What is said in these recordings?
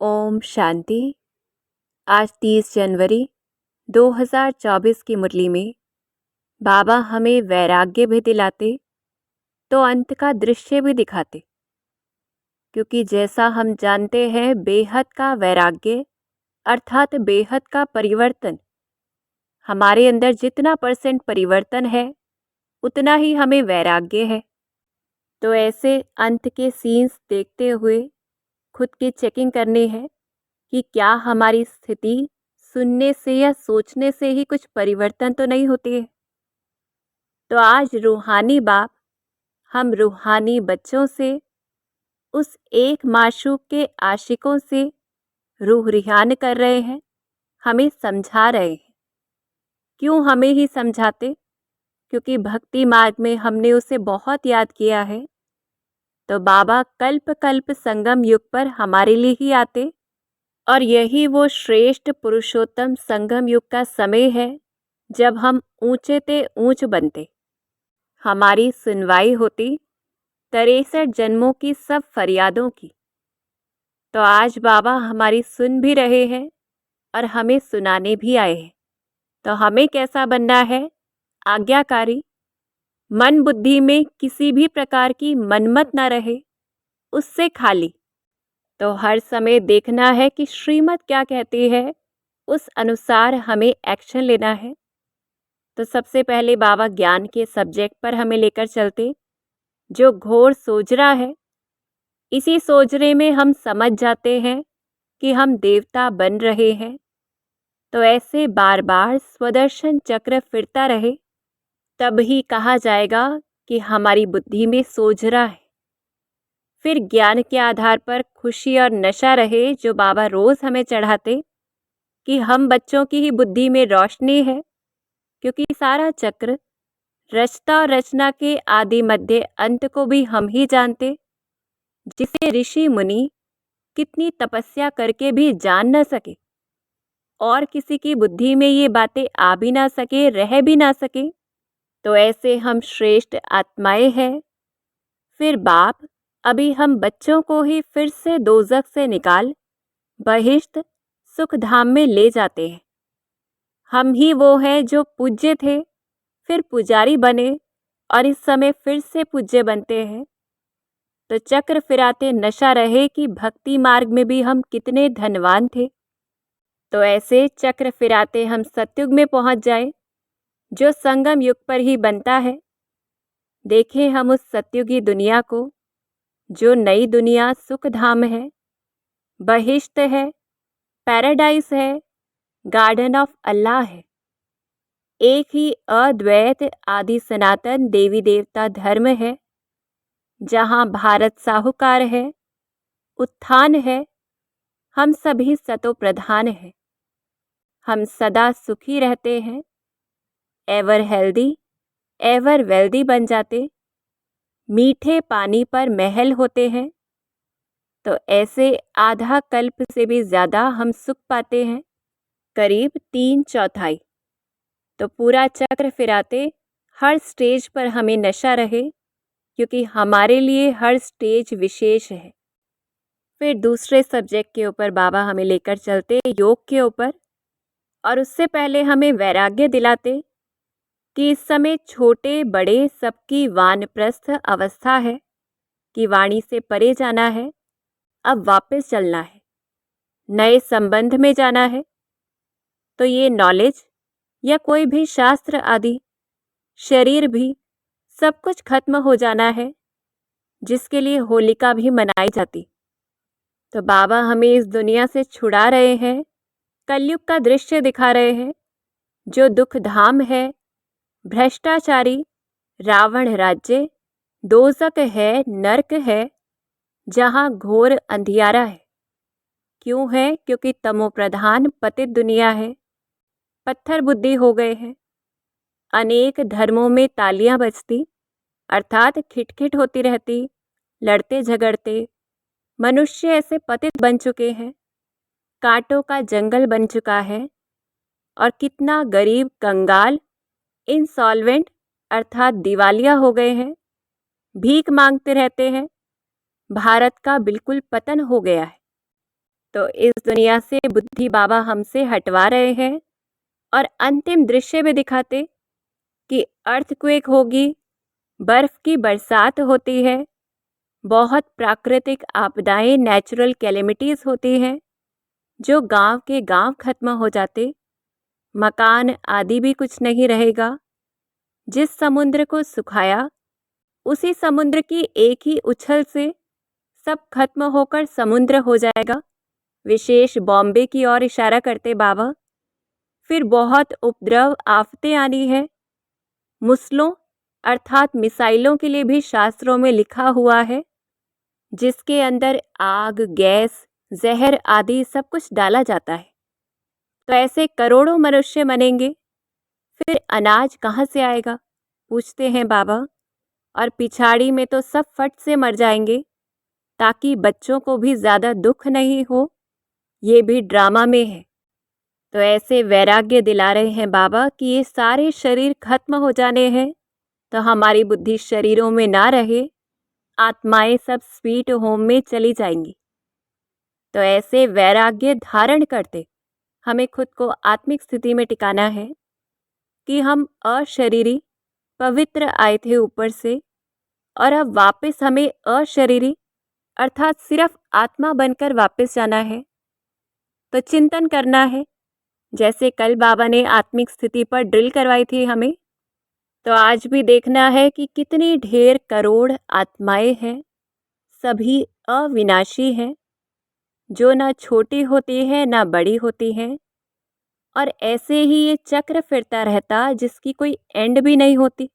ओम शांति। आज 30 जनवरी 2024 की मुरली में बाबा हमें वैराग्य भी दिलाते तो अंत का दृश्य भी दिखाते, क्योंकि जैसा हम जानते हैं बेहद का वैराग्य अर्थात बेहद का परिवर्तन, हमारे अंदर जितना % परिवर्तन है उतना ही हमें वैराग्य है। तो ऐसे अंत के सीन्स देखते हुए खुद की चेकिंग करनी है कि क्या हमारी स्थिति सुनने से या सोचने से ही कुछ परिवर्तन तो नहीं होती है। तो आज रूहानी बाप हम रूहानी बच्चों से, उस एक माशूक के आशिकों से रूह रिहान कर रहे हैं, हमें समझा रहे हैं। क्यों हमें ही समझाते? क्योंकि भक्ति मार्ग में हमने उसे बहुत याद किया है। तो बाबा कल्प कल्प संगम युग पर हमारे लिए ही आते, और यही वो श्रेष्ठ पुरुषोत्तम संगम युग का समय है जब हम ऊंचे ते ऊंच बनते, हमारी सुनवाई होती 63 जन्मों की सब फरियादों की। तो आज बाबा हमारी सुन भी रहे हैं और हमें सुनाने भी आए हैं। तो हमें कैसा बनना है? आज्ञाकारी। मन बुद्धि में किसी भी प्रकार की मनमत न रहे, उससे खाली। तो हर समय देखना है कि श्रीमत क्या कहती है, उस अनुसार हमें एक्शन लेना है। तो सबसे पहले बाबा ज्ञान के सब्जेक्ट पर हमें लेकर चलते, जो घोर सोजरा है। इसी सोजरे में हम समझ जाते हैं कि हम देवता बन रहे हैं। तो ऐसे बार बार स्वदर्शन चक्र फिरता रहे, तब ही कहा जाएगा कि हमारी बुद्धि में सोजरा है। फिर ज्ञान के आधार पर खुशी और नशा रहे, जो बाबा रोज हमें चढ़ाते कि हम बच्चों की ही बुद्धि में रोशनी है, क्योंकि सारा चक्र रचता और रचना के आदि मध्य अंत को भी हम ही जानते, जिसे ऋषि मुनि कितनी तपस्या करके भी जान न सके, और किसी की बुद्धि में ये बातें आ भी ना सके, रह भी ना सके। तो ऐसे हम श्रेष्ठ आत्माएं हैं। फिर बाप अभी हम बच्चों को ही फिर से दोजख से निकाल बहिश्त सुख धाम में ले जाते हैं। हम ही वो हैं जो पूज्य थे, फिर पुजारी बने और इस समय फिर से पूज्य बनते हैं। तो चक्र फिराते नशा रहे कि भक्ति मार्ग में भी हम कितने धनवान थे। तो ऐसे चक्र फिराते हम सतयुग में पहुंच जाए, जो संगम युग पर ही बनता है। देखें हम उस सतयुगी दुनिया को, जो नई दुनिया सुख धाम है, बहिश्त है, पैराडाइज है, गार्डन ऑफ अल्लाह है। एक ही अद्वैत आदि सनातन देवी देवता धर्म है, जहाँ भारत साहूकार है, उत्थान है, हम सभी सतो प्रधान हैं। हम सदा सुखी रहते हैं, एवर हेल्दी एवर वेल्दी बन जाते, मीठे पानी पर महल होते हैं। तो ऐसे आधा कल्प से भी ज़्यादा हम सुख पाते हैं, करीब 3/4। तो पूरा चक्र फिराते हर स्टेज पर हमें नशा रहे, क्योंकि हमारे लिए हर स्टेज विशेष है। फिर दूसरे सब्जेक्ट के ऊपर बाबा हमें लेकर चलते, योग के ऊपर, और उससे पहले हमें वैराग्य दिलाते कि इस समय छोटे बड़े सबकी वानप्रस्थ अवस्था है कि वाणी से परे जाना है, अब वापस चलना है, नए संबंध में जाना है। तो ये नॉलेज या कोई भी शास्त्र आदि, शरीर भी, सब कुछ खत्म हो जाना है, जिसके लिए होलिका भी मनाई जाती। तो बाबा हमें इस दुनिया से छुड़ा रहे हैं, कलयुग का दृश्य दिखा रहे हैं, जो दुख धाम है, भ्रष्टाचारी, रावण राज्य, दोजक है, नरक है, जहाँ घोर अंधियारा है। क्यों है? क्योंकि तमो प्रधान पतित दुनिया है, पत्थर बुद्धि हो गए हैं। अनेक धर्मों में तालियां बजती, अर्थात खिटखिट होती रहती, लड़ते झगड़ते मनुष्य ऐसे पतित बन चुके हैं, कांटों का जंगल बन चुका है, और कितना गरीब कंगाल इंसॉल्वेंट अर्थात दिवालिया हो गए हैं, भीख मांगते रहते हैं। भारत का बिल्कुल पतन हो गया है। तो इस दुनिया से बुद्धि बाबा हमसे हटवा रहे हैं और अंतिम दृश्य भी दिखाते कि अर्थक्वेक होगी, बर्फ की बरसात होती है, बहुत प्राकृतिक आपदाएं, नेचुरल कैलेमिटीज होती हैं, जो गांव के गांव खत्म हो जाते, मकान आदि भी कुछ नहीं रहेगा। जिस समुद्र को सुखाया, उसी समुद्र की एक ही उछल से सब खत्म होकर समुद्र हो जाएगा। विशेष बॉम्बे की ओर इशारा करते बाबा। फिर बहुत उपद्रव आफतें आनी है। मुसलों अर्थात मिसाइलों के लिए भी शास्त्रों में लिखा हुआ है, जिसके अंदर आग, गैस, जहर आदि सब कुछ डाला जाता है। तो ऐसे करोड़ों मनुष्य मरेंगे, फिर अनाज कहाँ से आएगा, पूछते हैं बाबा। और पिछाड़ी में तो सब फट से मर जाएंगे, ताकि बच्चों को भी ज़्यादा दुख नहीं हो। ये भी ड्रामा में है। तो ऐसे वैराग्य दिला रहे हैं बाबा कि ये सारे शरीर खत्म हो जाने हैं, तो हमारी बुद्धि शरीरों में ना रहे, आत्माएं सब स्वीट होम में चली जाएंगी। तो ऐसे वैराग्य धारण करते हमें खुद को आत्मिक स्थिति में टिकाना है कि हम अशरीरी पवित्र आए थे ऊपर से, और अब वापस हमें अशरीरी अर्थात सिर्फ आत्मा बनकर वापस जाना है। तो चिंतन करना है, जैसे कल बाबा ने आत्मिक स्थिति पर ड्रिल करवाई थी हमें, तो आज भी देखना है कि कितनी ढेर करोड़ आत्माएं हैं, सभी अविनाशी हैं, जो ना छोटी होती हैं ना बड़ी होती हैं, और ऐसे ही ये चक्र फिरता रहता जिसकी कोई एंड भी नहीं होती।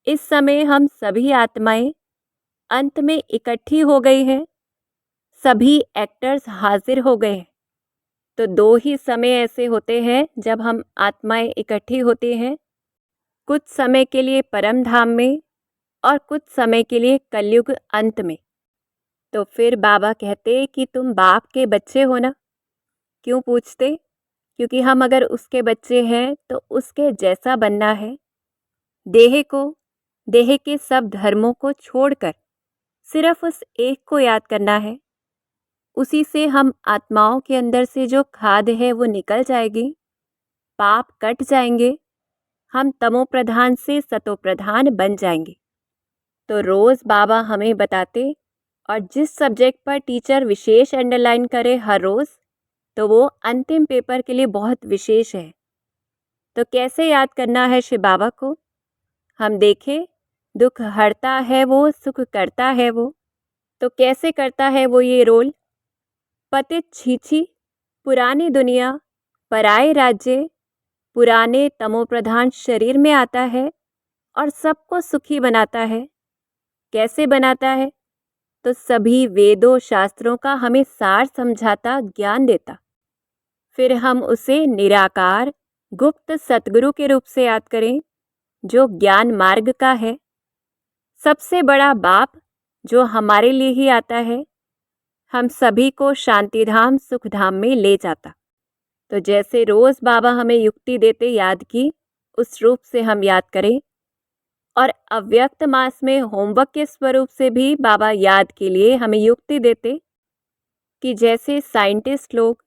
इस समय हम सभी आत्माएं अंत में इकट्ठी हो गई हैं, सभी एक्टर्स हाजिर हो गए हैं। तो दो ही समय ऐसे होते हैं जब हम आत्माएं इकट्ठी होती हैं, कुछ समय के लिए परम धाम में और कुछ समय के लिए कलयुग अंत में। तो फिर बाबा कहते कि तुम बाप के बच्चे हो ना। क्यों पूछते? क्योंकि हम अगर उसके बच्चे हैं तो उसके जैसा बनना है। देह को, देह के सब धर्मों को छोड़कर सिर्फ उस एक को याद करना है। उसी से हम आत्माओं के अंदर से जो खाद है वो निकल जाएगी, पाप कट जाएंगे, हम तमो प्रधान से सतो प्रधान बन जाएंगे। तो रोज बाबा हमें बताते, और जिस सब्जेक्ट पर टीचर विशेष अंडरलाइन करे हर रोज, तो वो अंतिम पेपर के लिए बहुत विशेष है। तो कैसे याद करना है शिव बाबा को? हम देखें, दुख हरता है वो, सुख करता है वो। तो कैसे करता है वो ये रोल? पतित छीछी, पुरानी दुनिया, पराए राज्य, पुराने तमोप्रधान शरीर में आता है और सबको सुखी बनाता है। कैसे बनाता है? तो सभी वेदों शास्त्रों का हमें सार समझाता, ज्ञान देता। फिर हम उसे निराकार गुप्त सतगुरु के रूप से याद करें, जो ज्ञान मार्ग का है, सबसे बड़ा बाप जो हमारे लिए ही आता है, हम सभी को शांतिधाम सुखधाम में ले जाता। तो जैसे रोज बाबा हमें युक्ति देते याद की, उस रूप से हम याद करें। और अव्यक्त मास में होमवर्क के स्वरूप से भी बाबा याद के लिए हमें युक्ति देते कि जैसे साइंटिस्ट लोग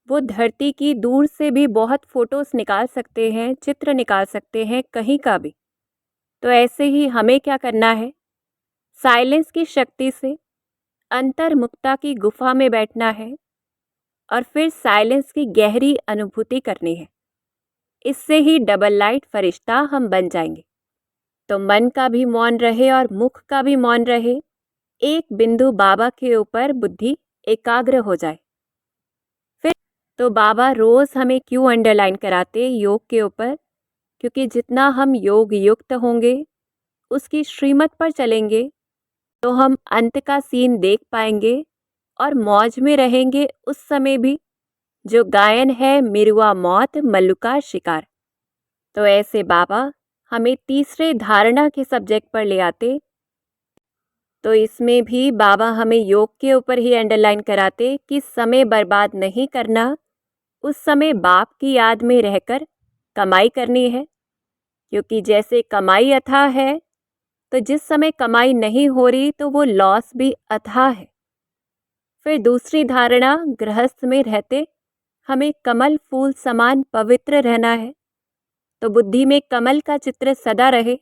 वो धरती की दूर से भी बहुत फोटोज निकाल सकते हैं, चित्र निकाल सकते हैं कहीं का भी, तो ऐसे ही हमें क्या करना है, साइलेंस की शक्ति से अंतर्मुक्ता की गुफा में बैठना है और फिर साइलेंस की गहरी अनुभूति करनी है। इससे ही डबल लाइट फरिश्ता हम बन जाएंगे। तो मन का भी मौन रहे और मुख का भी मौन रहे, एक बिंदु बाबा के ऊपर बुद्धि एकाग्र हो जाए। फिर तो बाबा रोज हमें क्यों अंडरलाइन कराते योग के ऊपर? क्योंकि जितना हम योग युक्त होंगे, उसकी श्रीमत पर चलेंगे, तो हम अंत का सीन देख पाएंगे और मौज में रहेंगे उस समय भी, जो गायन है मिरुआ मौत मल्लुका शिकार। तो ऐसे बाबा हमें तीसरे धारणा के सब्जेक्ट पर ले आते। तो इसमें भी बाबा हमें योग के ऊपर ही अंडरलाइन कराते कि समय बर्बाद नहीं करना, उस समय बाप की याद में रहकर कमाई करनी है। क्योंकि जैसे कमाई अथाह है, तो जिस समय कमाई नहीं हो रही तो वो लॉस भी अथाह है। फिर दूसरी धारणा, गृहस्थ में रहते हमें कमल फूल समान पवित्र रहना है, तो बुद्धि में कमल का चित्र सदा रहे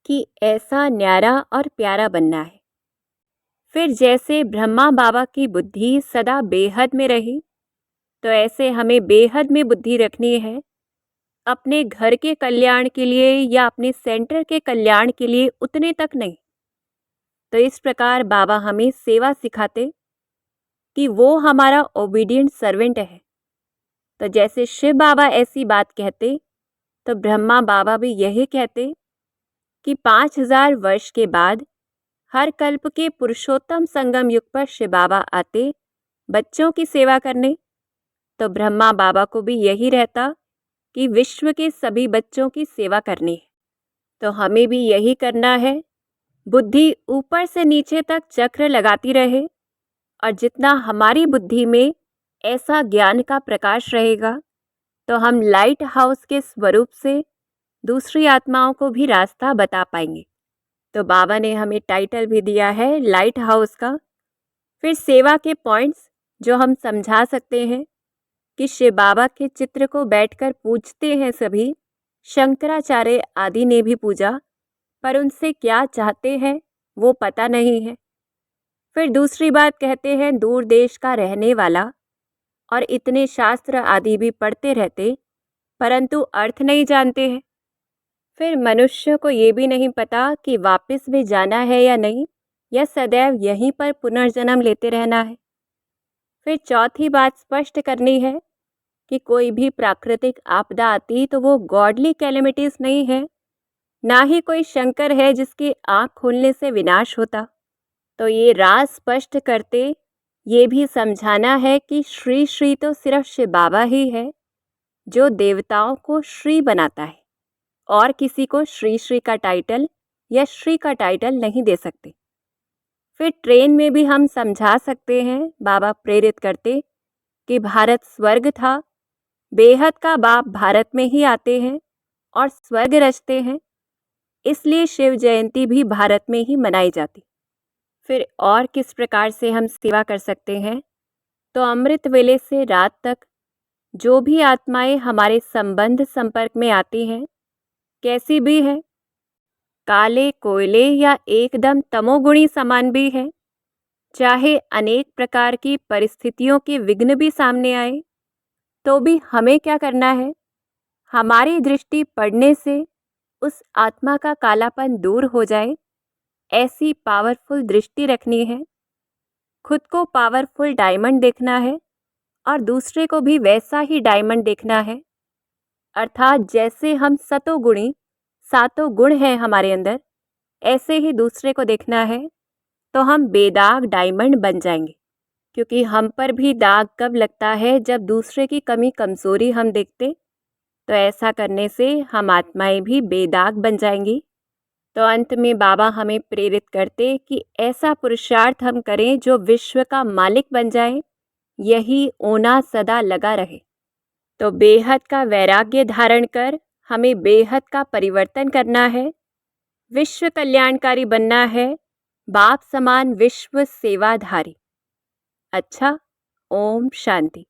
कि ऐसा न्यारा और प्यारा बनना है। फिर जैसे ब्रह्मा बाबा की बुद्धि सदा बेहद में रही, तो ऐसे हमें बेहद में बुद्धि रखनी है, अपने घर के कल्याण के लिए या अपने सेंटर के कल्याण के लिए उतने तक नहीं। तो इस प्रकार बाबा हमें सेवा सिखाते कि वो हमारा ओबीडिएंट सर्वेंट है। तो जैसे शिव बाबा ऐसी बात कहते, तो ब्रह्मा बाबा भी यही कहते कि 5000 वर्ष के बाद हर कल्प के पुरुषोत्तम संगम युग पर शिव बाबा आते बच्चों की सेवा करने। तो ब्रह्मा बाबा को भी यही रहता कि विश्व के सभी बच्चों की सेवा करनी है। तो हमें भी यही करना है। बुद्धि ऊपर से नीचे तक चक्र लगाती रहे, और जितना हमारी बुद्धि में ऐसा ज्ञान का प्रकाश रहेगा, तो हम लाइट हाउस के स्वरूप से दूसरी आत्माओं को भी रास्ता बता पाएंगे। तो बाबा ने हमें टाइटल भी दिया है लाइट हाउस का। फिर सेवा के पॉइंट्स जो हम समझा सकते हैं कि शिव बाबा के चित्र को बैठकर पूजते हैं सभी, शंकराचार्य आदि ने भी पूजा, पर उनसे क्या चाहते हैं वो पता नहीं है। फिर दूसरी बात कहते हैं दूर देश का रहने वाला और इतने शास्त्र आदि भी पढ़ते रहते, परंतु अर्थ नहीं जानते हैं। फिर मनुष्य को ये भी नहीं पता कि वापस भी जाना है या नहीं, या सदैव यहीं पर पुनर्जन्म लेते रहना है। फिर चौथी बात स्पष्ट करनी है कि कोई भी प्राकृतिक आपदा आती तो वो गॉडली कैलेमिटीज नहीं है, ना ही कोई शंकर है जिसकी आँख खोलने से विनाश होता। तो ये राज स्पष्ट करते ये भी समझाना है कि श्री श्री तो सिर्फ शिव बाबा ही है जो देवताओं को श्री बनाता है, और किसी को श्री श्री का टाइटल या श्री का टाइटल नहीं दे सकते। फिर ट्रेन में भी हम समझा सकते हैं, बाबा प्रेरित करते कि भारत स्वर्ग था, बेहद का बाप भारत में ही आते हैं और स्वर्ग रचते हैं, इसलिए शिव जयंती भी भारत में ही मनाई जाती। फिर और किस प्रकार से हम सेवा कर सकते हैं, तो अमृत वेले से रात तक जो भी आत्माएं हमारे संबंध संपर्क में आती हैं, कैसी भी है, काले कोयले या एकदम तमोगुणी समान भी है, चाहे अनेक प्रकार की परिस्थितियों के विघ्न भी सामने आए, तो भी हमें क्या करना है, हमारी दृष्टि पड़ने से उस आत्मा का कालापन दूर हो जाए, ऐसी पावरफुल दृष्टि रखनी है। खुद को पावरफुल डायमंड देखना है और दूसरे को भी वैसा ही डायमंड देखना है। अर्थात जैसे हम सतोगुणी, सातों गुण हैं हमारे अंदर, ऐसे ही दूसरे को देखना है, तो हम बेदाग डायमंड बन जाएंगे। क्योंकि हम पर भी दाग कब लगता है, जब दूसरे की कमी कमजोरी हम देखते, तो ऐसा करने से हम आत्माएं भी बेदाग बन जाएंगी। तो अंत में बाबा हमें प्रेरित करते कि ऐसा पुरुषार्थ हम करें जो विश्व का मालिक बन जाए, यही ओना सदा लगा रहे। तो बेहद का वैराग्य धारण कर हमें बेहद का परिवर्तन करना है, विश्व कल्याणकारी बनना है, बाप समान विश्व सेवाधारी। अच्छा, ओम शांति।